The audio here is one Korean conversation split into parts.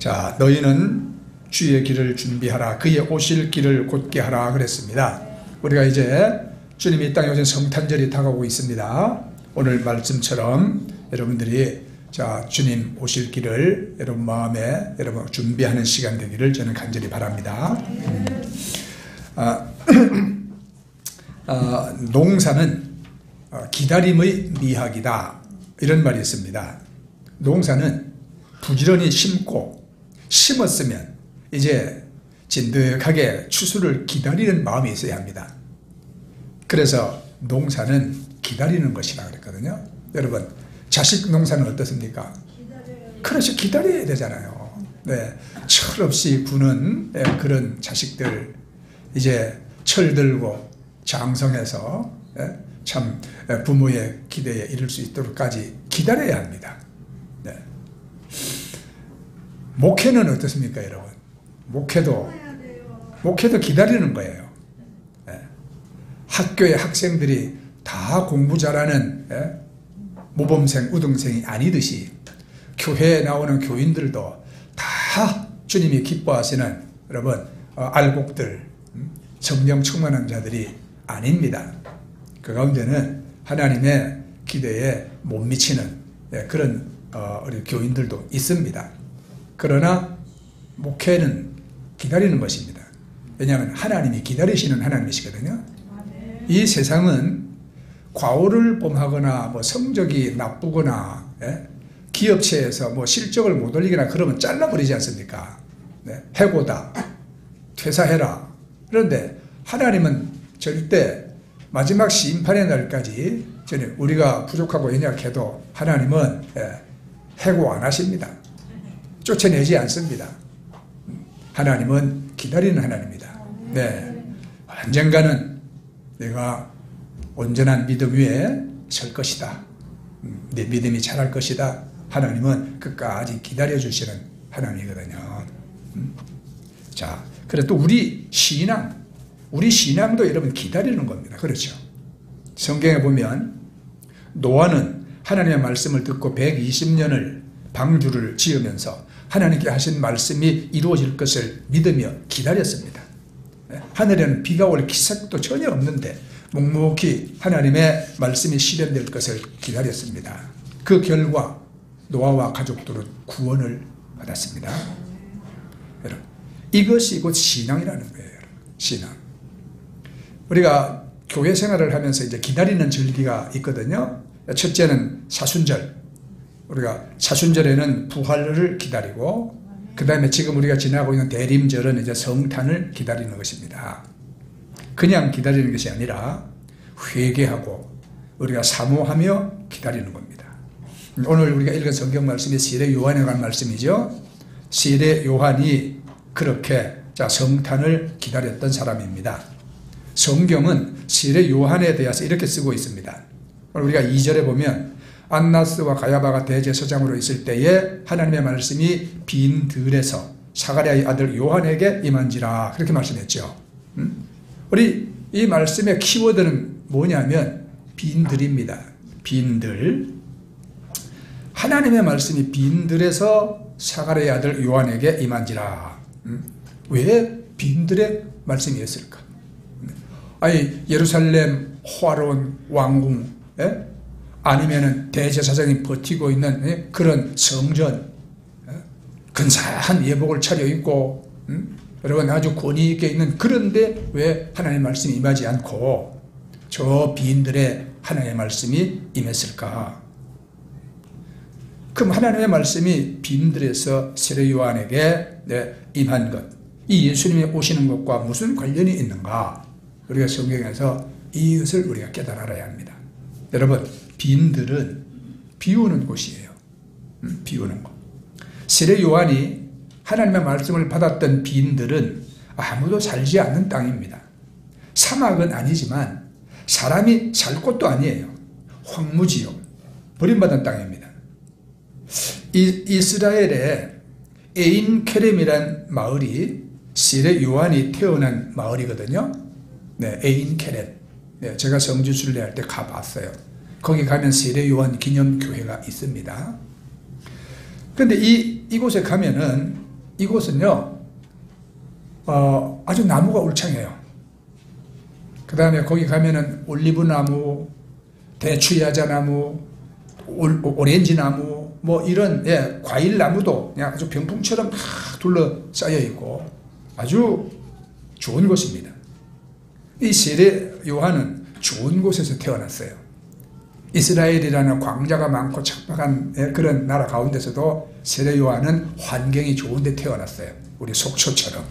자, 너희는 주의 길을 준비하라. 그의 오실 길을 곧게 하라 그랬습니다. 우리가 이제 주님이 이 땅에 오신 성탄절이 다가오고 있습니다. 오늘 말씀처럼 여러분들이 자, 주님 오실 길을 여러분 마음에 여러분 준비하는 시간 되기를 저는 간절히 바랍니다. 농사는 기다림의 미학이다, 이런 말이 있습니다. 농사는 부지런히 심고 심었으면 이제 진득하게 추수를 기다리는 마음이 있어야 합니다. 그래서 농사는 기다리는 것이라 그랬거든요. 여러분, 자식 농사는 어떻습니까? 그렇죠. 기다려야 되잖아요. 네, 철없이 구는 그런 자식들, 이제 철들고 장성해서 참 부모의 기대에 이를 수 있도록까지 기다려야 합니다. 네. 목회는 어떻습니까, 여러분? 목회도 기다리는 거예요. 네. 학교의 학생들이 다 공부 잘하는 모범생, 우등생이 아니듯이 교회에 나오는 교인들도 다 주님이 기뻐하시는 여러분 알곡들, 성령 충만한 자들이 아닙니다. 그 가운데는 하나님의 기대에 못 미치는 그런 우리 교인들도 있습니다. 그러나 목회는 기다리는 것입니다. 왜냐하면 하나님이 기다리시는 하나님이시거든요. 이 세상은 과오를 범하거나 뭐 성적이 나쁘거나 기업체에서 뭐 실적을 못 올리거나 그러면 잘라버리지 않습니까? 해고다, 퇴사해라. 그런데 하나님은 절대 마지막 심판의 날까지 우리가 부족하고 연약해도 하나님은 해고 안 하십니다. 쫓아내지 않습니다. 하나님은 기다리는 하나님입니다. 네, 언젠가는 내가 온전한 믿음 위에 설 것이다. 내 믿음이 자랄 것이다. 하나님은 끝까지 기다려주시는 하나님이거든요. 자, 그래 또 우리 신앙도 여러분 기다리는 겁니다. 그렇죠? 성경에 보면 노아는 하나님의 말씀을 듣고 120년을 방주를 지으면서 하나님께 하신 말씀이 이루어질 것을 믿으며 기다렸습니다. 하늘에는 비가 올 기색도 전혀 없는데 묵묵히 하나님의 말씀이 실현될 것을 기다렸습니다. 그 결과 노아와 가족들은 구원을 받았습니다. 여러분, 이것이 곧 신앙이라는 거예요. 신앙. 우리가 교회 생활을 하면서 이제 기다리는 절기가 있거든요. 첫째는 사순절. 우리가 사순절에는 부활을 기다리고, 그 다음에 지금 우리가 지나고 있는 대림절은 이제 성탄을 기다리는 것입니다. 그냥 기다리는 것이 아니라 회개하고 우리가 사모하며 기다리는 겁니다. 오늘 우리가 읽은 성경 말씀이 세례 요한에 관한 말씀이죠. 세례 요한이 그렇게 성탄을 기다렸던 사람입니다. 성경은 세례 요한에 대해서 이렇게 쓰고 있습니다. 우리가 2절에 보면 안나스와 가야바가 대제사장으로 있을 때에 하나님의 말씀이 빈 들에서 사가랴의 아들 요한에게 임한지라, 그렇게 말씀했죠. 우리 이 말씀의 키워드는 뭐냐면 빈들입니다. 빈들. 하나님의 말씀이 빈들에서 사가랴의 아들 요한에게 임한지라. 왜 빈들의 말씀이었을까? 아니, 예루살렘 화로운 왕궁, 아니면은 대제사장이 버티고 있는 그런 성전, 근사한 예복을 차려입고 여러분 아주 권위 있게 있는, 그런데 왜 하나님의 말씀이 임하지 않고 저 빈들의 하나님의 말씀이 임했을까? 그럼 하나님의 말씀이 빈들에서 세례 요한에게 임한 것, 이 예수님이 오시는 것과 무슨 관련이 있는가? 우리가 성경에서 이것을 우리가 깨달아야 합니다. 여러분, 빈들은 비우는 곳이에요. 비우는 곳. 세례 요한이 하나님의 말씀을 받았던 빈들은 아무도 살지 않는 땅입니다. 사막은 아니지만 사람이 살 곳도 아니에요. 황무지요. 버림받은 땅입니다. 이스라엘의 에인케렘이란 마을이 세례 요한이 태어난 마을이거든요. 네, 에인케렘. 네, 제가 성지순례할 때 가봤어요. 거기 가면 세례 요한 기념교회가 있습니다. 그런데 이곳에 가면은 이곳은요, 아주 나무가 울창해요. 그 다음에 거기 가면은 올리브나무, 대추야자나무, 오렌지나무, 뭐 이런 과일나무도 그냥 아주 병풍처럼 다 둘러싸여 있고 아주 좋은 곳입니다. 이 세례 요한은 좋은 곳에서 태어났어요. 이스라엘이라는 광자가 많고 척박한 그런 나라 가운데서도 세례 요한은 환경이 좋은 데 태어났어요. 우리 속초처럼.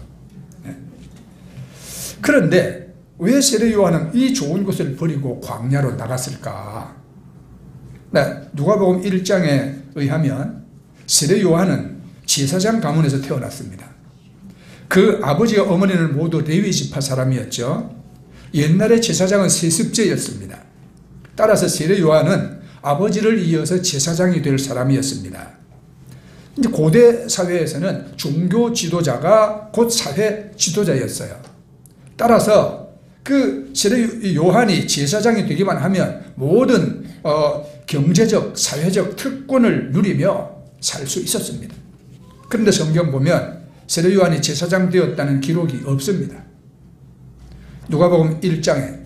그런데 왜 세례 요한은 이 좋은 곳을 버리고 광야로 나갔을까? 누가복음 1장에 의하면 세례 요한은 제사장 가문에서 태어났습니다. 그 아버지와 어머니는 모두 레위 지파 사람이었죠. 옛날에 제사장은 세습제였습니다. 따라서 세례 요한은 아버지를 이어서 제사장이 될 사람이었습니다. 이제 고대 사회에서는 종교 지도자가 곧 사회 지도자였어요. 따라서 그 세례 요한이 제사장이 되기만 하면 모든 경제적, 사회적 특권을 누리며 살 수 있었습니다. 그런데 성경 보면 세례 요한이 제사장 되었다는 기록이 없습니다. 누가복음 1장에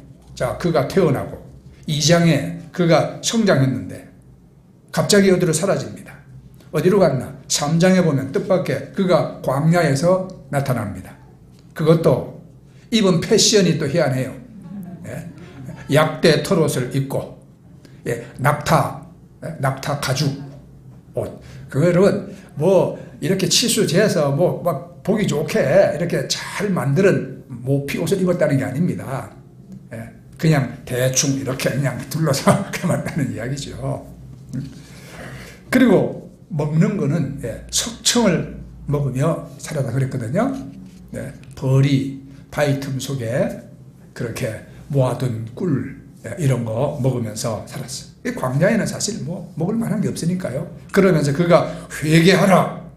그가 태어나고 2장에 그가 성장했는데 갑자기 어디로 사라집니다. 어디로 갔나? 3장에 보면 뜻밖의 그가 광야에서 나타납니다. 그것도 입은 패션이 또 희한해요. 약대 털옷을 입고 낙타 가죽 옷. 그거는 뭐 이렇게 치수재서 뭐 막 보기 좋게 이렇게 잘 만드는 모피 옷을 입었다는 게 아닙니다. 그냥 대충 이렇게 그냥 둘러서 만드는 이야기죠. 그리고 먹는 거는 석청을 먹으며 살아다 그랬거든요. 벌이 바위 틈 속에 그렇게 모아둔 꿀 이런 거 먹으면서 살았어요. 이 광야에는 사실 뭐 먹을 만한 게 없으니까요. 그러면서 그가 회개하라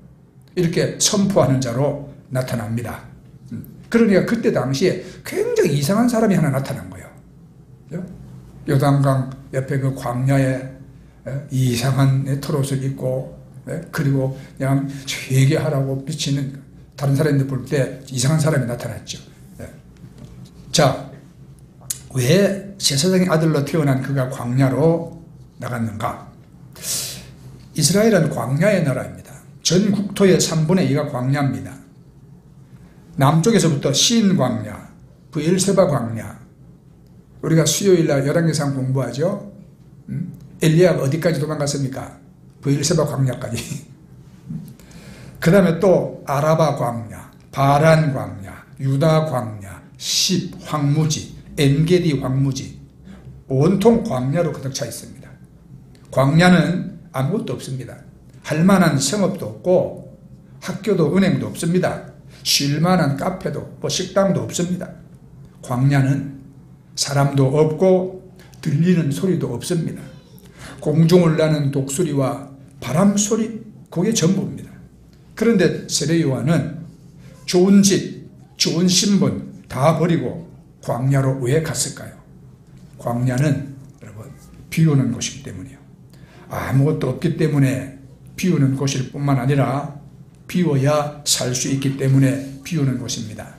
이렇게 선포하는 자로 나타납니다. 그러니까 그때 당시에 굉장히 이상한 사람이 하나 나타난 거예요. 요단강 옆에 그 광야에 이상한 털옷을 입고 그리고 그냥 회개하라고 비치는 다른 사람들 볼 때 이상한 사람이 나타났죠. 자, 왜 제사장의 아들로 태어난 그가 광야로 나갔는가? 이스라엘은 광야의 나라입니다. 전 국토의 3분의 2가 광야입니다. 남쪽에서부터 신 광야, 브엘세바 광야. 우리가 수요일날 열왕기상 공부하죠. 엘리야가 어디까지 도망갔습니까? 브엘세바 광야까지. 그 다음에 또 아라바 광야, 바란 광야, 유다 광야, 십 황무지, 엔게디 황무지, 온통 광야로 가득 차 있습니다. 광야는 아무것도 없습니다. 할 만한 성읍도 없고 학교도 은행도 없습니다. 쉴 만한 카페도 식당도 없습니다. 광야는 사람도 없고 들리는 소리도 없습니다. 공중을 나는 독수리와 바람 소리, 그게 전부입니다. 그런데 세례 요한은 좋은 집, 좋은 신분 다 버리고 광야로 왜 갔을까요? 광야는 여러분 비오는 곳이기 때문이에요. 아무것도 없기 때문에 비오는 곳일 뿐만 아니라 비워야 살 수 있기 때문에 비오는 곳입니다.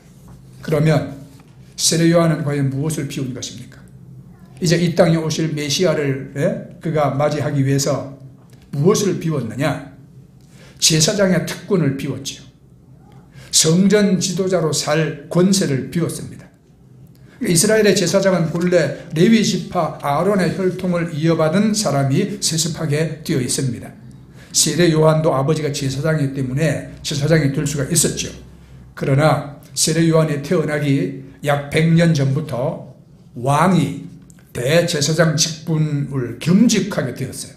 그러면 세례 요한은 과연 무엇을 비운 것입니까? 이제 이 땅에 오실 메시아를 그가 맞이하기 위해서 무엇을 비웠느냐? 제사장의 특권을 비웠지요. 성전 지도자로 살 권세를 비웠습니다. 이스라엘의 제사장은 본래 레위 지파 아론의 혈통을 이어받은 사람이 세습하게 되어 있습니다. 세례 요한도 아버지가 제사장이기 때문에 제사장이 될 수가 있었죠. 그러나 세례 요한이 태어나기 약 100년 전부터 왕이 대제사장 직분을 겸직하게 되었어요.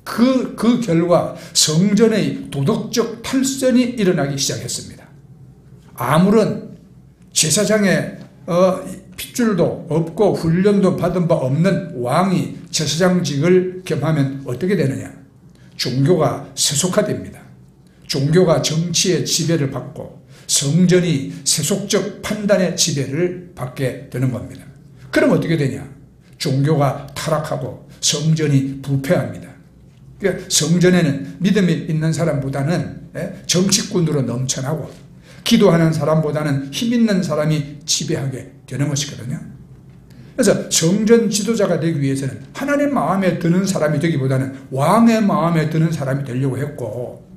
그 결과 성전의 도덕적 탈선이 일어나기 시작했습니다. 아무런 제사장의 핏줄도 없고 훈련도 받은 바 없는 왕이 제사장직을 겸하면 어떻게 되느냐? 종교가 세속화됩니다. 종교가 정치의 지배를 받고 성전이 세속적 판단의 지배를 받게 되는 겁니다. 그럼 어떻게 되냐? 종교가 타락하고 성전이 부패합니다. 그러니까 성전에는 믿음이 있는 사람보다는 정치꾼으로 넘쳐나고 기도하는 사람보다는 힘 있는 사람이 지배하게 되는 것이거든요. 그래서 성전 지도자가 되기 위해서는 하나님 마음에 드는 사람이 되기보다는 왕의 마음에 드는 사람이 되려고 했고,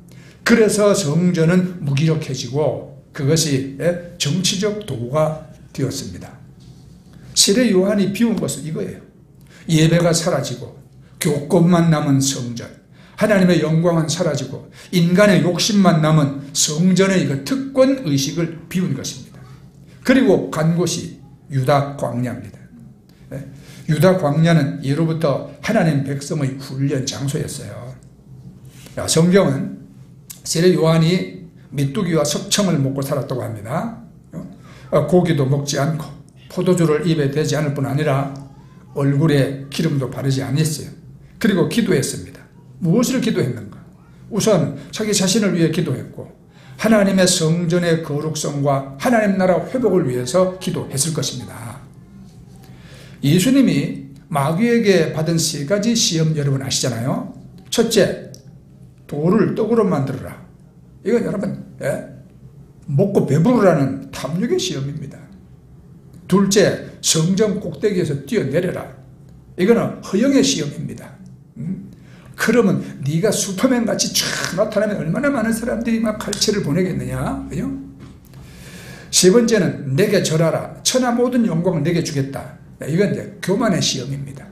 그래서 성전은 무기력해지고 그것이 정치적 도구가 되었습니다. 세례 요한이 비운 것은 이거예요. 예배가 사라지고 교권만 남은 성전, 하나님의 영광은 사라지고 인간의 욕심만 남은 성전의 그 특권 의식을 비운 것입니다. 그리고 간 곳이 유다 광야입니다. 유다 광야는 예로부터 하나님 백성의 훈련 장소였어요. 성경은 세례 요한이 메뚜기와 석청을 먹고 살았다고 합니다. 고기도 먹지 않고 포도주를 입에 대지 않을 뿐 아니라 얼굴에 기름도 바르지 않았어요. 그리고 기도했습니다. 무엇을 기도했는가? 우선 자기 자신을 위해 기도했고 하나님의 성전의 거룩성과 하나님 나라 회복을 위해서 기도했을 것입니다. 예수님이 마귀에게 받은 3가지 시험 여러분 아시잖아요. 첫째, 돌을 떡으로 만들어라. 이건 여러분 먹고 배부르라는 탐욕의 시험입니다. 둘째, 성전 꼭대기에서 뛰어내려라. 이거는 허영의 시험입니다. 그러면 네가 슈퍼맨같이 쫙 나타나면 얼마나 많은 사람들이 막 칼치를 보내겠느냐. 그죠? 세 번째는 내게 절하라. 천하 모든 영광을 내게 주겠다. 이건 이제 교만의 시험입니다.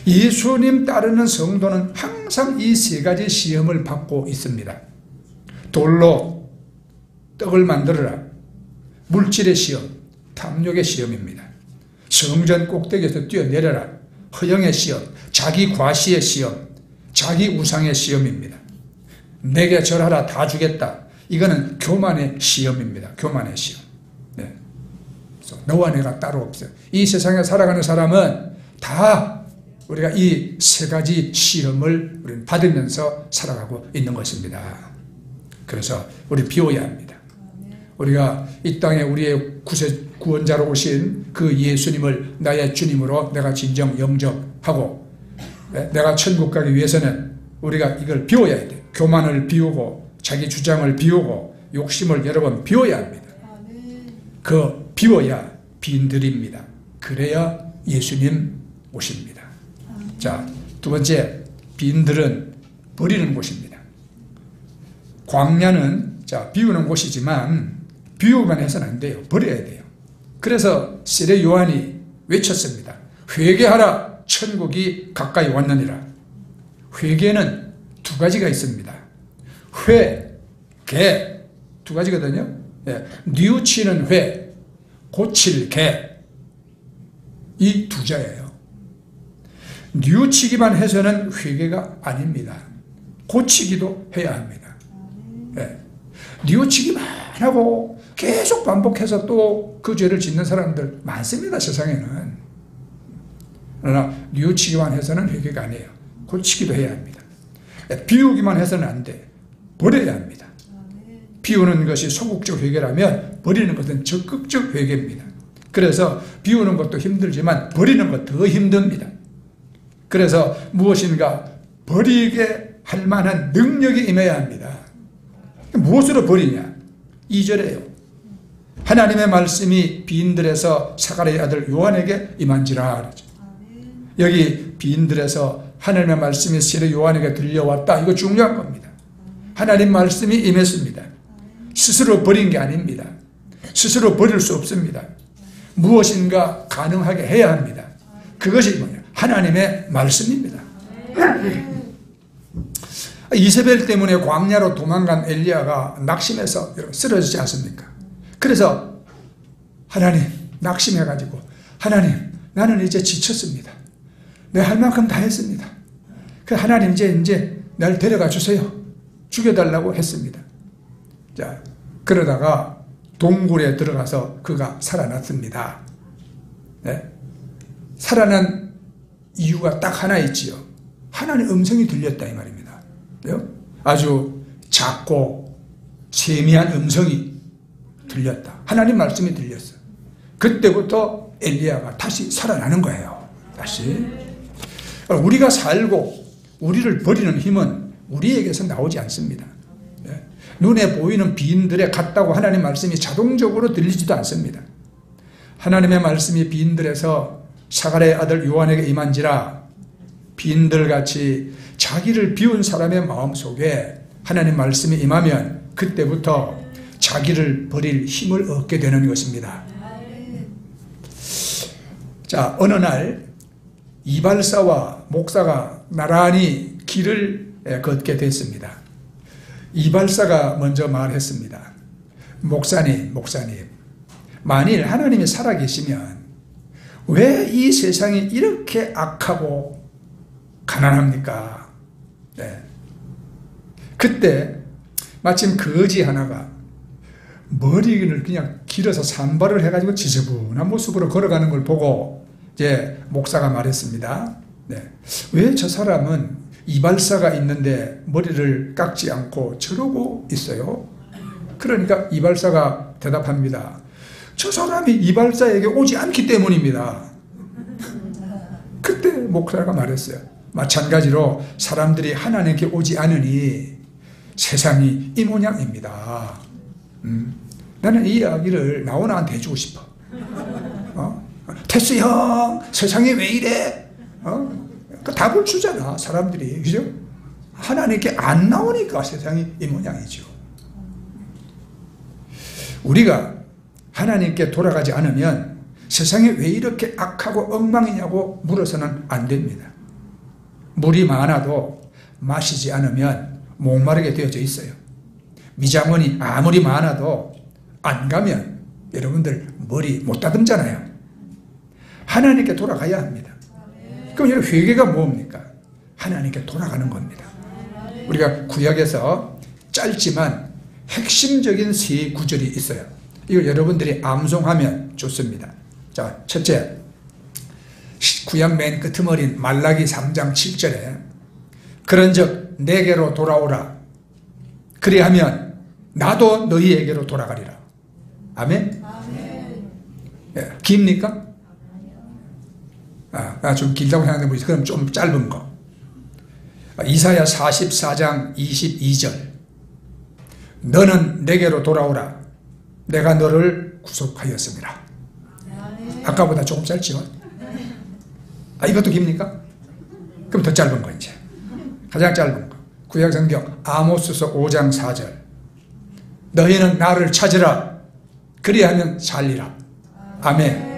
예수님 따르는 성도는 항상 이 3가지 시험을 받고 있습니다. 돌로 떡을 만들어라. 물질의 시험, 탐욕의 시험입니다. 성전 꼭대기에서 뛰어내려라. 허영의 시험, 자기 과시의 시험, 자기 우상의 시험입니다. 내게 절하라, 다 주겠다. 이거는 교만의 시험입니다. 교만의 시험. 너와 내가 따로 없어요. 이 세상에 살아가는 사람은 다 우리가 이 3가지 시험을 우리는 받으면서 살아가고 있는 것입니다. 그래서 우리 비워야 합니다. 우리가 이 땅에 우리의 구원자로 오신 그 예수님을 나의 주님으로 내가 진정 영접하고 내가 천국 가기 위해서는 우리가 이걸 비워야 돼요. 교만을 비우고 자기 주장을 비우고 욕심을 여러 번 비워야 합니다. 그 비워야 빈들입니다. 그래야 예수님 오십니다. 자, 두 번째, 빈들은 버리는 곳입니다. 광야는 비우는 곳이지만 비우기만 해서는 안 돼요. 버려야 돼요. 그래서 세례 요한이 외쳤습니다. 회개하라, 천국이 가까이 왔느니라. 회개는 2가지가 있습니다. 개, 2가지거든요. 뉘우치는 회, 고칠 개, 이 2자예요. 뉘우치기만 해서는 회개가 아닙니다. 고치기도 해야 합니다. 뉘우치기만 하고 계속 반복해서 또 그 죄를 짓는 사람들 많습니다. 세상에는. 그러나 뉘우치기만 해서는 회개가 아니에요. 고치기도 해야 합니다. 비우기만 해서는 안 돼. 버려야 합니다. 비우는 것이 소극적 회개라면 버리는 것은 적극적 회개입니다. 그래서 비우는 것도 힘들지만 버리는 것 더 힘듭니다. 그래서 무엇인가 버리게 할 만한 능력이 임해야 합니다. 무엇으로 버리냐? 2절에요. 하나님의 말씀이 빈들에서 사가랴의 아들 요한에게 임한지라. 여기 빈들에서 하나님의 말씀이 세례 요한에게 들려왔다. 이거 중요한 겁니다. 하나님 말씀이 임했습니다. 스스로 버린 게 아닙니다. 스스로 버릴 수 없습니다. 무엇인가 가능하게 해야 합니다. 그것이 뭐냐? 하나님의 말씀입니다. 이세벨 때문에 광야로 도망간 엘리야가 낙심해서 쓰러지지 않습니까? 그래서 하나님, 낙심해가지고 하나님, 나는 이제 지쳤습니다. 내가 할 만큼 다 했습니다. 하나님 이제 날 데려가 주세요. 죽여달라고 했습니다. 자, 그러다가 동굴에 들어가서 그가 살아났습니다. 살아난 이유가 딱 하나 있지요. 하나님의 음성이 들렸다 이 말입니다. 아주 작고 세미한 음성이 들렸다. 하나님 말씀이 들렸어. 그때부터 엘리야가 다시 살아나는 거예요. 다시. 우리가 살고 우리를 버리는 힘은 우리에게서 나오지 않습니다. 눈에 보이는 빈들에 갔다고 하나님 말씀이 자동적으로 들리지도 않습니다. 하나님의 말씀이 빈들에서 사가랴의 아들 요한에게 임한지라 빈들같이 자기를 비운 사람의 마음속에 하나님 말씀이 임하면 그때부터 자기를 버릴 힘을 얻게 되는 것입니다. 자, 어느 날 이발사와 목사가 나란히 길을 걷게 됐습니다. 이발사가 먼저 말했습니다. 목사님, 만일 하나님이 살아계시면 왜 이 세상이 이렇게 악하고 가난합니까? 네. 그때 마침 거지 하나가 머리를 그냥 길어서 산발을 해가지고 지저분한 모습으로 걸어가는 걸 보고 이제 목사가 말했습니다. 네. 왜 저 사람은 이발사가 있는데 머리를 깎지 않고 저러고 있어요? 그러니까 이발사가 대답합니다. 저 사람이 이발사에게 오지 않기 때문입니다. 그때 목사가 말했어요. 마찬가지로 사람들이 하나님께 오지 않으니 세상이 이 모양입니다. 나는 이 이야기를 나오나한테 해주고 싶어. 테스 형, 세상이 왜 이래? 그 답을 주잖아, 사람들이. 그죠? 하나님께 안 나오니까 세상이 이 모양이죠. 우리가 하나님께 돌아가지 않으면 세상이 왜 이렇게 악하고 엉망이냐고 물어서는 안 됩니다. 물이 많아도 마시지 않으면 목마르게 되어져 있어요. 미장원이 아무리 많아도 안 가면 여러분들 머리 못 다듬잖아요. 하나님께 돌아가야 합니다. 그럼 여러분 회개가 뭡니까? 하나님께 돌아가는 겁니다. 우리가 구약에서 짧지만 핵심적인 세 구절이 있어요. 이걸 여러분들이 암송하면 좋습니다. 자, 첫째, 구약 맨 끄트머린 말라기 3장 7절에 그런즉 내게로 돌아오라. 그리하면 나도 너희에게로 돌아가리라. 아멘? 예, 깁니까? 좀 길다고 생각해 보시죠. 그럼 좀 짧은 거. 이사야 44장 22절. 너는 내게로 돌아오라. 내가 너를 구속하였습니다. 아까보다 조금 짧지요? 이것도 깁니까? 그럼 더 짧은 거 이제. 가장 짧은 거. 구약성경 아모스서 5장 4절. 너희는 나를 찾으라. 그리하면 살리라. 아멘.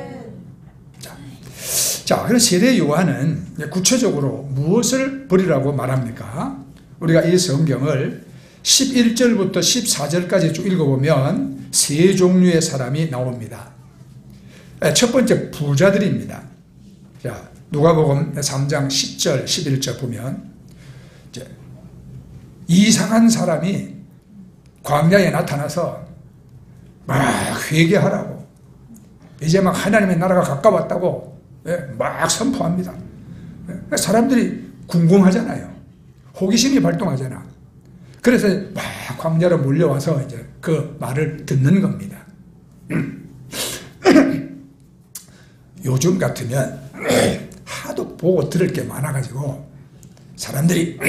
자, 그래서 세례 요한은 구체적으로 무엇을 버리라고 말합니까? 우리가 이 성경을 11절부터 14절까지 쭉 읽어보면 세 종류의 사람이 나옵니다. 첫 번째 부자들입니다. 자, 누가복음 3장 10절, 11절 보면 이제 이상한 사람이 광야에 나타나서 막 회개하라고, 이제 막 하나님의 나라가 가까웠다고 막 선포합니다. 사람들이 궁금하잖아요. 호기심이 발동하잖아. 그래서 막 광야로 몰려와서 이제 그 말을 듣는 겁니다. 요즘 같으면 하도 보고 들을 게 많아가지고 사람들이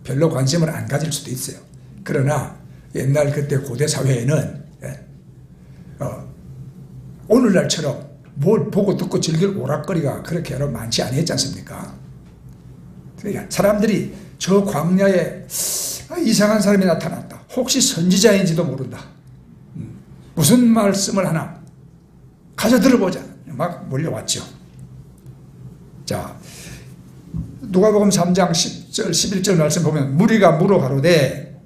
별로 관심을 안 가질 수도 있어요. 그러나 옛날 그때 고대 사회에는 오늘날처럼 뭘 보고 듣고 즐길 오락거리가 그렇게 여러 많지 아니했지 않습니까? 그러니까 사람들이 저 광야에 이상한 사람이 나타났다. 혹시 선지자인지도 모른다. 무슨 말씀을 하나 가져 들어보자. 막 몰려왔죠. 자, 누가복음 3장 10절 11절 말씀 보면 무리가 물어가로되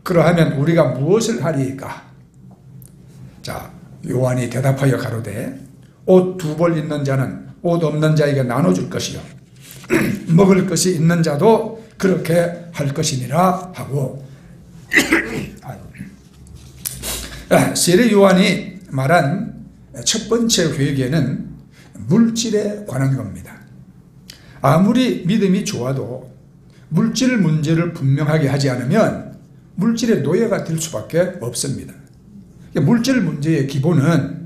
그러하면 우리가 무엇을 하리이까? 자, 요한이 대답하여 가로되 옷 2벌 있는 자는 옷 없는 자에게 나눠줄 것이요 먹을 것이 있는 자도 그렇게 할 것이니라 하고 세례 요한이 말한 첫 번째 회개는 물질에 관한 겁니다. 아무리 믿음이 좋아도 물질 문제를 분명하게 하지 않으면 물질의 노예가 될 수밖에 없습니다. 물질 문제의 기본은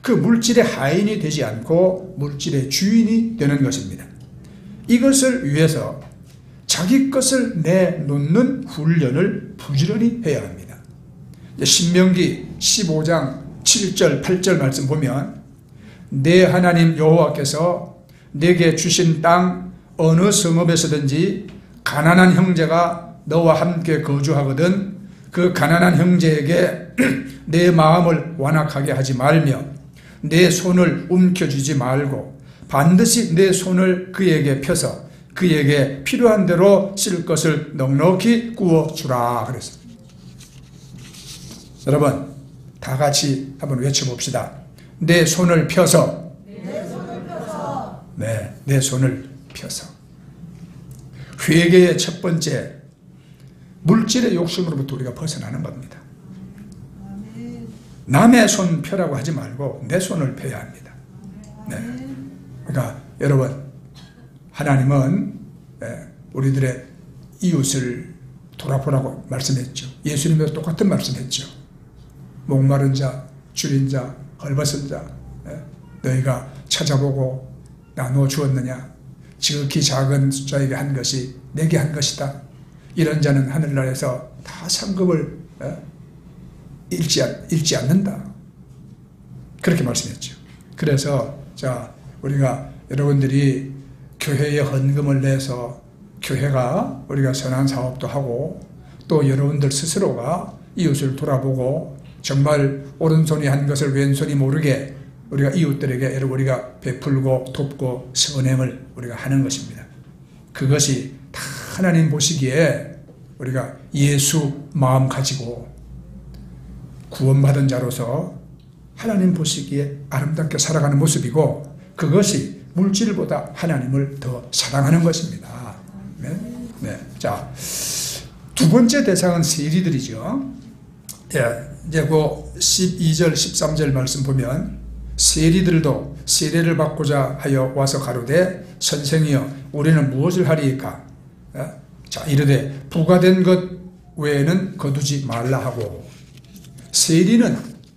그 물질의 하인이 되지 않고 물질의 주인이 되는 것입니다. 이것을 위해서 자기 것을 내놓는 훈련을 부지런히 해야 합니다. 신명기 15장 7절 8절 말씀 보면 내 하나님 여호와께서 내게 주신 땅 어느 성읍에서든지 가난한 형제가 너와 함께 거주하거든 그 가난한 형제에게 내 마음을 완악하게 하지 말며 내 손을 움켜쥐지 말고 반드시 내 손을 그에게 펴서 그에게 필요한 대로 쓸 것을 넉넉히 구워주라 그랬습니다. 여러분 다 같이 한번 외쳐봅시다. 내 손을 펴서, 네, 내 손을 펴서. 회개의 첫 번째 물질의 욕심으로부터 우리가 벗어나는 겁니다. 남의 손 펴라고 하지 말고 내 손을 펴야 합니다. 네. 그러니까 여러분 하나님은 우리들의 이웃을 돌아보라고 말씀했죠. 예수님도 똑같은 말씀했죠. 목마른 자, 줄인 자, 헐벗은 자 너희가 찾아보고 나누어 주었느냐. 지극히 작은 숫자에게 한 것이 내게 한 것이다. 이런 자는 하늘나라에서 다 상급을 잃지 않는다. 그렇게 말씀했죠. 그래서 자 우리가 여러분들이 교회에 헌금을 내서 교회가 우리가 선한 사업도 하고 또 여러분들 스스로가 이웃을 돌아보고 정말 오른손이 한 것을 왼손이 모르게 우리가 이웃들에게 우리가 베풀고 돕고 선행을 우리가 하는 것입니다. 그것이 다 하나님 보시기에 우리가 예수 마음 가지고 구원받은 자로서 하나님 보시기에 아름답게 살아가는 모습이고 그것이 물질보다 하나님을 더 사랑하는 것입니다. 네? 네. 자, 두 번째 대상은 세리들이죠. 예, 이제 그 12절 13절 말씀 보면 세리들도 세례를 받고자 하여 와서 가로되 선생이여 우리는 무엇을 하리이까? 자 이르되 부과된 것 외에는 거두지 말라 하고. 세리는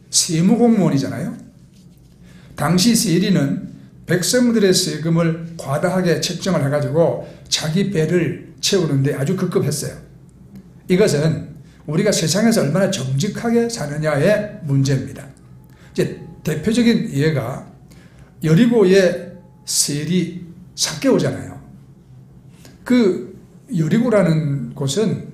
세무공무원이잖아요. 당시 세리는 백성들의 세금을 과다하게 책정을 해가지고 자기 배를 채우는데 아주 급급했어요. 이것은 우리가 세상에서 얼마나 정직하게 사느냐의 문제입니다. 이제 대표적인 예가 여리고의 세리 삭개오잖아요. 그 여리고라는 곳은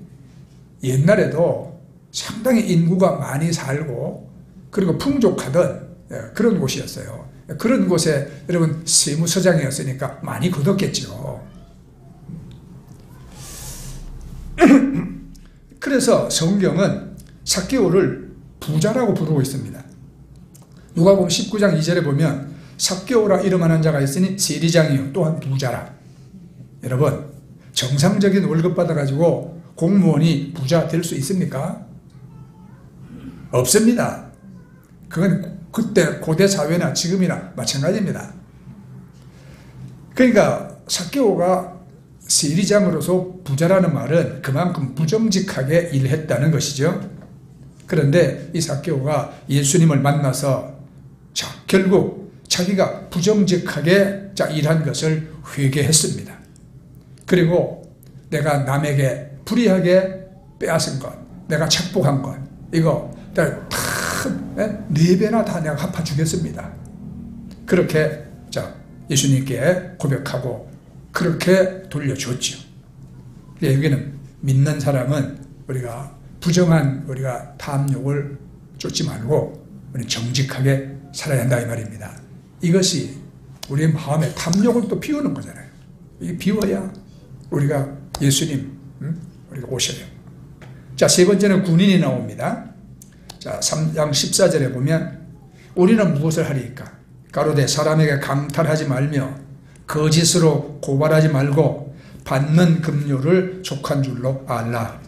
옛날에도 상당히 인구가 많이 살고 그리고 풍족하던 그런 곳이었어요. 그런 곳에 여러분 세무서장이었으니까 많이 거뒀겠죠. 그래서 성경은 삭개오를 부자라고 부르고 있습니다. 누가복음 19장 2절에 보면 삭개오라 이름하는 자가 있으니 세리장이요 또한 부자라. 여러분 정상적인 월급 받아가지고 공무원이 부자 될 수 있습니까? 없습니다. 그건 그때 고대 사회나 지금이나 마찬가지입니다. 그러니까 삭개오가 세리장으로서 부자라는 말은 그만큼 부정직하게 일했다는 것이죠. 그런데 이 삭개오가 예수님을 만나서 자 결국 자기가 부정직하게 일한 것을 회개했습니다. 그리고 내가 남에게 불의하게 빼앗은 것, 내가 착복한 것, 이거 다 4배나 다 내가 갚아주겠습니다. 그렇게 예수님께 고백하고 그렇게 돌려줬죠. 여기는 믿는 사람은 우리가 부정한 우리가 탐욕을 쫓지 말고 우리 정직하게 살아야 한다 이 말입니다. 이것이 우리의 마음에 탐욕을 또 비우는 거잖아요. 이 비워야 우리가 예수님 우리가 오셔요. 자, 세 번째는 군인이 나옵니다. 자, 3장 14절에 보면 우리는 무엇을 하리이까? 가로되 사람에게 강탈하지 말며 거짓으로 고발하지 말고 받는 급료를 족한 줄로 알라.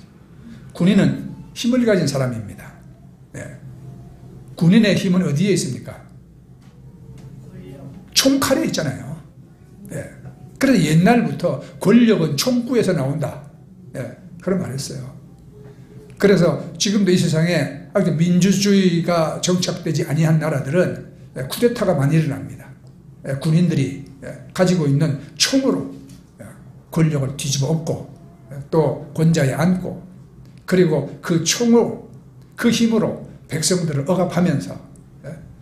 군인은 힘을 가진 사람입니다. 네. 군인의 힘은 어디에 있습니까? 총칼에 있잖아요. 네. 그래서 옛날부터 권력은 총구에서 나온다. 네. 그런 말 했어요. 그래서 지금도 이 세상에 민주주의가 정착되지 아니한 나라들은 쿠데타가 많이 일어납니다. 군인들이 가지고 있는 총으로 권력을 뒤집어 엎고 또 권좌에 앉고 그리고 그 총으로 그 힘으로 백성들을 억압하면서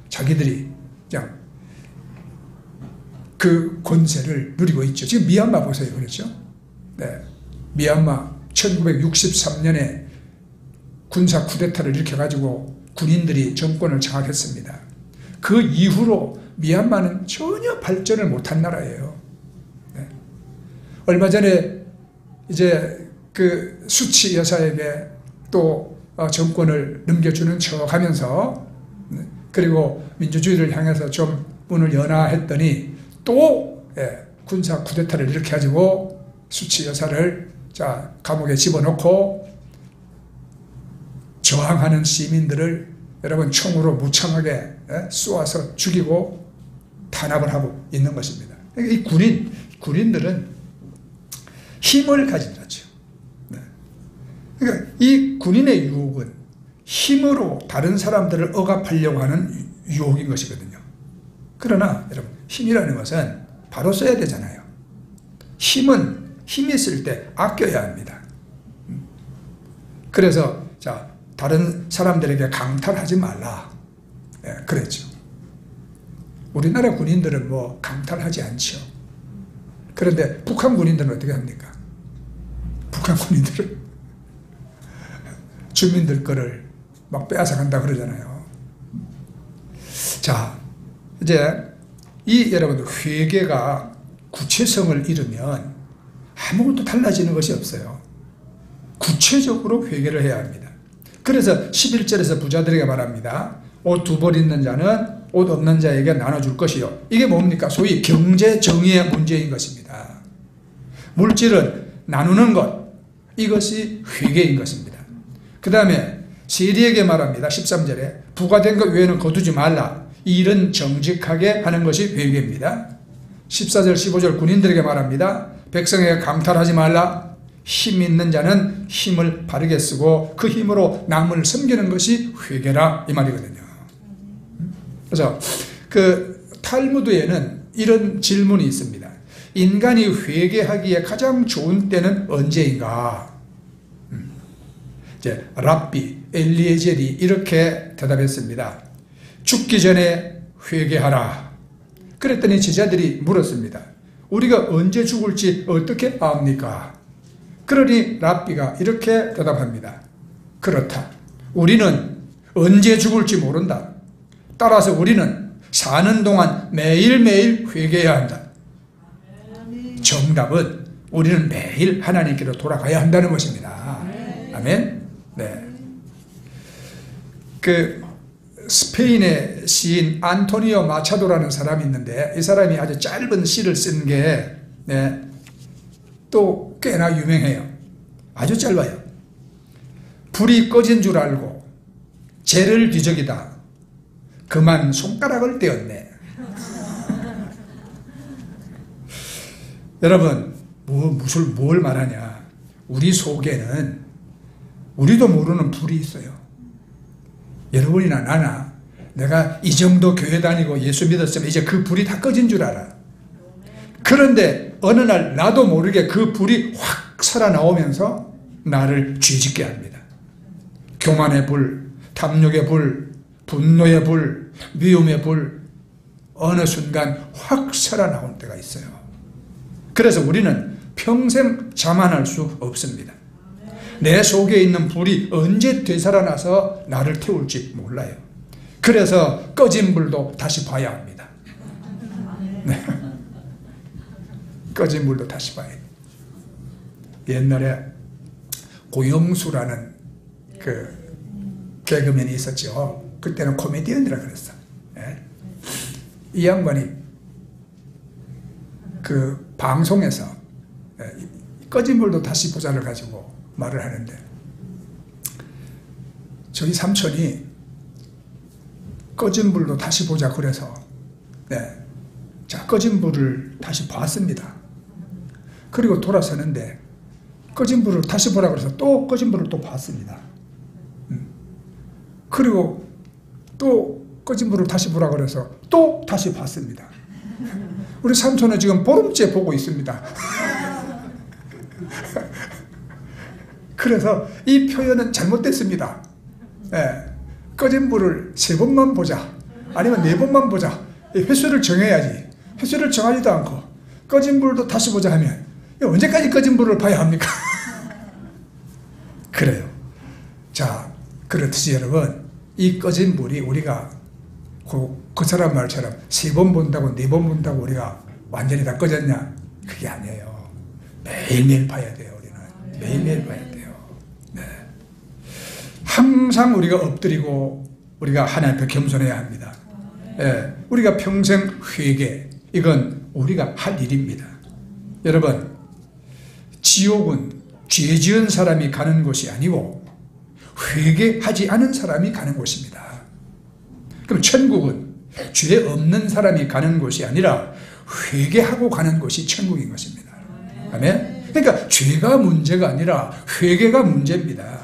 자기들이 그냥 그 권세를 누리고 있죠. 지금 미얀마 보세요. 그렇죠? 네. 미얀마 1963년에 군사 쿠데타를 일으켜가지고 군인들이 정권을 장악했습니다. 그 이후로 미얀마는 전혀 발전을 못한 나라예요. 네. 얼마 전에 이제 그 수치 여사에게 또 정권을 넘겨주는 척 하면서 그리고 민주주의를 향해서 좀 문을 여나 했더니 또 군사 쿠데타를 일으켜가지고 수치 여사를 감옥에 집어넣고 저항하는 시민들을 여러분 총으로 무참하게 쏘아서 죽이고 탄압을 하고 있는 것입니다. 이 군인들은 힘을 가진 자죠. 그러니까 이 군인의 유혹은 힘으로 다른 사람들을 억압하려고 하는 유혹인 것이거든요. 그러나 여러분 힘이라는 것은 바로 써야 되잖아요. 힘이 있을 때 아껴야 합니다. 그래서 다른 사람들에게 강탈하지 말라. 그랬죠. 우리나라 군인들은 뭐 강탈하지 않죠. 그런데 북한 군인들은 어떻게 합니까? 북한 군인들은 주민들 거를 막 빼앗아간다 그러잖아요. 자, 이제 여러분들 회개가 구체성을 잃으면 아무것도 달라지는 것이 없어요. 구체적으로 회개를 해야 합니다. 그래서 11절에서 부자들에게 말합니다. 옷 2벌 있는 자는 옷 없는 자에게 나눠줄 것이요. 이게 뭡니까? 소위 경제 정의의 문제인 것입니다. 물질은 나누는 것, 이것이 회개인 것입니다. 그 다음에 세리에게 말합니다. 13절에 부과된 것 외에는 거두지 말라. 이 일은 정직하게 하는 것이 회개입니다. 14절 15절 군인들에게 말합니다. 백성에게 강탈하지 말라. 힘 있는 자는 힘을 바르게 쓰고 그 힘으로 남을 섬기는 것이 회개라, 이 말이거든요. 그래서 그 탈무드에는 이런 질문이 있습니다. 인간이 회개하기에 가장 좋은 때는 언제인가? 이제 랍비 엘리에젤이 이렇게 대답했습니다. 죽기 전에 회개하라. 그랬더니 제자들이 물었습니다. 우리가 언제 죽을지 어떻게 압니까? 그러니 랍비가 이렇게 대답합니다. 그렇다. 우리는 언제 죽을지 모른다. 따라서 우리는 사는 동안 매일매일 회개해야 한다. 정답은 우리는 매일 하나님께로 돌아가야 한다는 것입니다. 아멘. 네. 그 스페인의 시인 안토니오 마차도라는 사람이 있는데 이 사람이 아주 짧은 시를 쓴 게 또 꽤나 유명해요. 아주 짧아요. 불이 꺼진 줄 알고 재를 뒤적이다. 그만 손가락을 떼었네. 여러분, 뭘 말하냐? 우리 속에는 우리도 모르는 불이 있어요. 여러분이나 나나 내가 이 정도 교회 다니고 예수 믿었으면 이제 그 불이 다 꺼진 줄 알아. 그런데 어느 날 나도 모르게 그 불이 확 살아나오면서 나를 죄짓게 합니다. 교만의 불, 탐욕의 불, 분노의 불, 미움의 불, 어느 순간 확 살아나올 때가 있어요. 그래서 우리는 평생 자만할 수 없습니다. 내 속에 있는 불이 언제 되살아나서 나를 태울지 몰라요. 그래서 꺼진 불도 다시 봐야 합니다. 네. 꺼진 불도 다시 봐야 돼요. 옛날에 고영수라는 그 개그맨이 있었죠. 그때는 코미디언이라 그랬어. 네. 이 양반이 그 방송에서 꺼진 불도 다시 보자를 가지고 말을 하는데 저희 삼촌이 꺼진 불도 다시 보자 그래서 자 꺼진 불을 다시 봤습니다. 그리고 돌아서는데 꺼진 불을 다시 보라 그래서 또 꺼진 불을 또 봤습니다. 그리고 또 꺼진 불을 다시 보라 그래서 또 다시 봤습니다. 우리 삼촌은 지금 보름째 보고 있습니다. 그래서 이 표현은 잘못됐습니다. 예, 꺼진 불을 3번만 보자, 아니면 4번만 보자. 횟수를 정해야지. 횟수를 정하지도 않고 꺼진 불도 다시 보자 하면 언제까지 꺼진 불을 봐야 합니까? 그래요. 자, 그렇듯이 여러분, 이 꺼진 불이 우리가 그 사람 말처럼 3번 본다고 4번 본다고 우리가 완전히 다 꺼졌냐? 그게 아니에요. 매일매일 봐야 돼요. 우리는 매일매일 봐야 돼요. 네. 항상 우리가 엎드리고 우리가 하나님 앞에 겸손해야 합니다. 예, 우리가 평생 회개, 이건 우리가 할 일입니다. 여러분, 지옥은 죄 지은 사람이 가는 곳이 아니고 회개하지 않은 사람이 가는 곳입니다. 그럼 천국은 죄 없는 사람이 가는 곳이 아니라 회개하고 가는 곳이 천국인 것입니다. 아멘? 그러니까 죄가 문제가 아니라 회개가 문제입니다.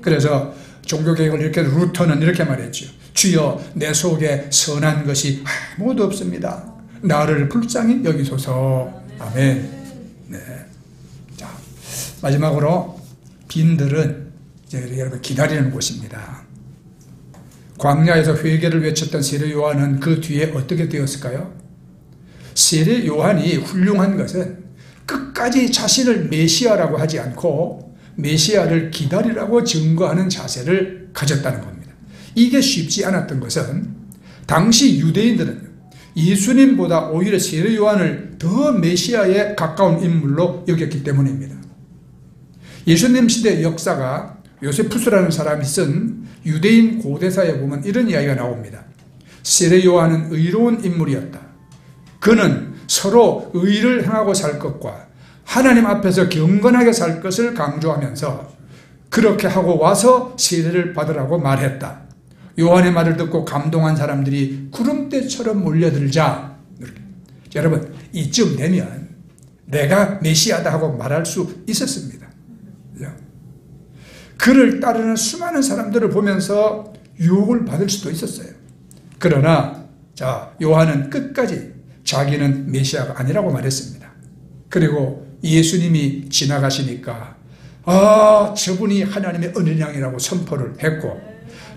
그래서 종교개혁을 이렇게 루터는 이렇게 말했죠. 주여, 내 속에 선한 것이 아무것도 없습니다. 나를 불쌍히 여기소서. 아멘. 네. 자, 마지막으로 빈들은 이제 여러분 기다리는 곳입니다. 광야에서 회개를 외쳤던 세례 요한은 그 뒤에 어떻게 되었을까요? 세례 요한이 훌륭한 것은 끝까지 자신을 메시아라고 하지 않고 메시아를 기다리라고 증거하는 자세를 가졌다는 겁니다. 이게 쉽지 않았던 것은 당시 유대인들은 예수님보다 오히려 세례 요한을 더 메시아에 가까운 인물로 여겼기 때문입니다. 예수님 시대 역사가 요세푸스라는 사람이 쓴 유대인 고대사에 보면 이런 이야기가 나옵니다. 세례 요한은 의로운 인물이었다. 그는 서로 의를 행하고 살 것과 하나님 앞에서 경건하게 살 것을 강조하면서 그렇게 하고 와서 세례를 받으라고 말했다. 요한의 말을 듣고 감동한 사람들이 구름대처럼 몰려들자. 여러분, 이쯤 되면 내가 메시아다 하고 말할 수 있었습니다. 그를 따르는 수많은 사람들을 보면서 유혹을 받을 수도 있었어요. 그러나 자, 요한은 끝까지 자기는 메시아가 아니라고 말했습니다. 그리고 예수님이 지나가시니까 저분이 하나님의 어린 양이라고 선포를 했고,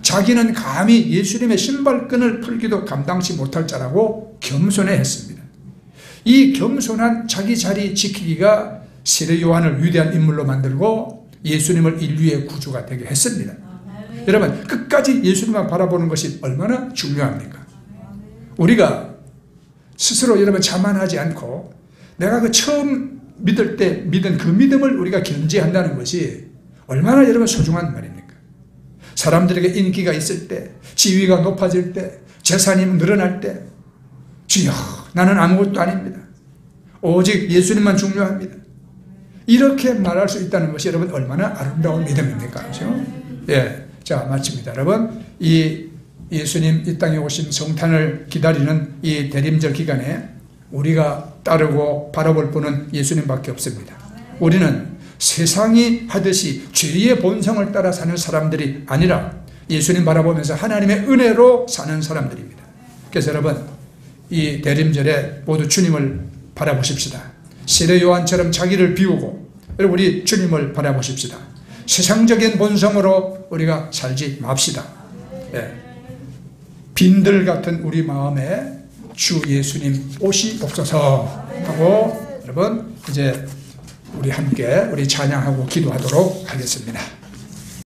자기는 감히 예수님의 신발끈을 풀기도 감당치 못할 자라고 겸손해했습니다. 이 겸손한 자기 자리 지키기가 세례 요한을 위대한 인물로 만들고 예수님을 인류의 구주가 되게 했습니다. 여러분, 끝까지 예수님만 바라보는 것이 얼마나 중요합니까? 우리가 스스로 여러분 자만하지 않고 내가 그 처음 믿을 때 믿은 그 믿음을 우리가 견지한다는 것이 얼마나 여러분 소중한 말입니까? 사람들에게 인기가 있을 때, 지위가 높아질 때, 재산이 늘어날 때, 주여, 나는 아무것도 아닙니다. 오직 예수님만 중요합니다. 이렇게 말할 수 있다는 것이 여러분 얼마나 아름다운 믿음입니까? 그렇죠? 예. 자, 마칩니다. 여러분, 이 예수님 이 땅에 오신 성탄을 기다리는 이 대림절 기간에 우리가 따르고 바라볼 분은 예수님밖에 없습니다. 우리는 세상이 하듯이 죄의 본성을 따라 사는 사람들이 아니라 예수님 바라보면서 하나님의 은혜로 사는 사람들입니다. 그래서 여러분, 이 대림절에 모두 주님을 바라보십시다. 세례 요한처럼 자기를 비우고 여러분 우리 주님을 바라보십시다. 세상적인 본성으로 우리가 살지 맙시다. 예. 빈들 같은 우리 마음에 주 예수님 옷이 없어서 하고 여러분 이제 우리 함께 우리 찬양하고 기도하도록 하겠습니다.